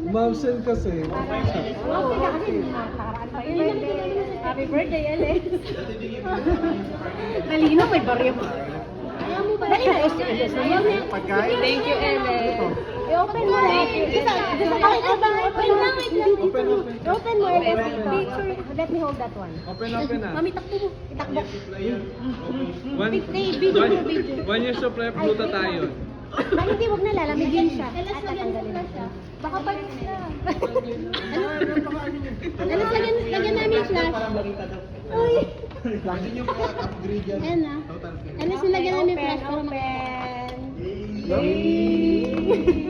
Mamsen kasi. Happy birthday, Alex. Nalino, may barya pa. Ayaw mo ba? Dali na, Pagkain? Thank you, Alex. I-open mo na. Open lang. Open mo, Alex. Picture. Let me hold that one. Open na. Mami, takbo mo. Itakbo. One year supply of gluta tayo. Hindi, huwag na lalamigin siya. At tatanggalin na siya. Baka palit siya. Ano, lagyan namin flash. Uy. Ayan na. Ano, sinagyan namin flash para mag-open.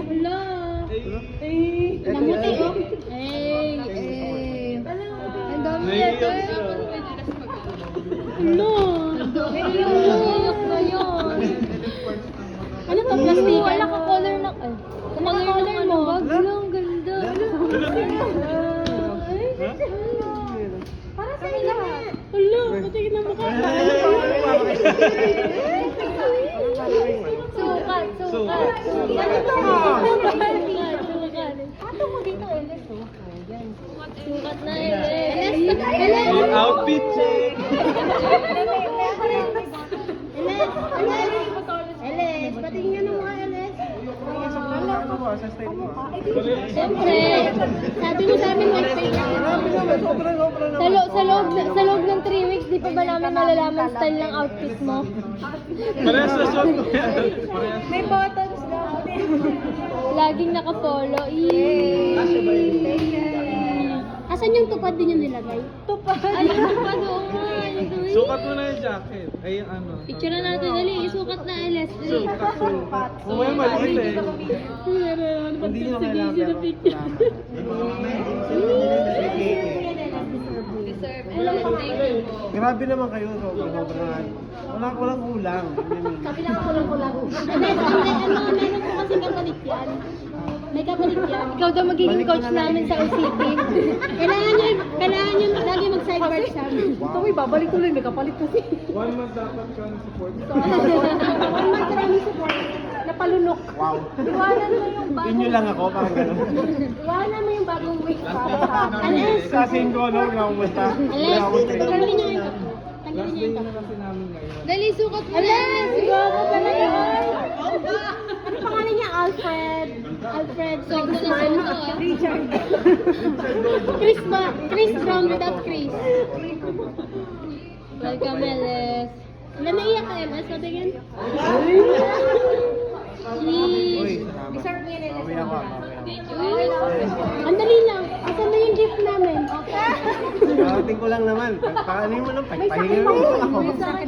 Hello. Namuti, oh. Ang dami nito. Hello. Ano to, plastic? Wala ka color na. Ay, color mo. Ang ganda. Para sa ila. Hello, patingin na mukha. Sukat. Ato mo dito, Eles. Sukat na, Eles. Outfit check! Eles, patingin mo nga, Eles. Siyempre, Sabi mo sa amin, white paint. Sa loob ng 3 weeks, di pa ba namin malalaman style ng outfit mo? Parehas sa suot ko yan. May buttons daw. Laging naka-polo. Asan yung tupad din yung nilagay? Tupad? Ay, tupad, oo nga. Sukat mo na yung jacket. Ay, ano. Picture na natin, dali. Isukat na, Eles. Sukat. Umay maliit eh. hindi nyo kailangan pero grabe naman kayo, sobrang walang kulang. Kabila ka kulang-kulang. Meron po kasi kapalit yan. May kapalit yan. Ikaw daw magiging coach namin sa OCP. Kailangan nyo lagi mag-sidebar sa amin. Ito may babalik tuloy, may kapalit kasi. 1 month dapat ka ng support. 1 month kami support. Napalunok. Wow. Iwanan mo yung bagong... Inyo lang ako, parang gano'n. Iwanan mo yung bagong week para sa akin. Alas! Kasing ko, no, nakamusta. Tanggalin niyo yung cup. Last Tanggalin niyo day yung na cup. kasi namin ngayon. Dali, sukat mo na! Siguro pala yun! Ano pangalan niya? Alfred. Guzman. Richard. Chris Brown without Chris. Welcome, Eles. Wala naiyak ka, Eles. Patingin. Uy, Deserve mo yan, Eles. mamaya ako. Ang dali lang. Asan na yung gift namin? Karating ko lang naman. Pakaanin mo lang, May pahingin sakit mo ako. May sakit.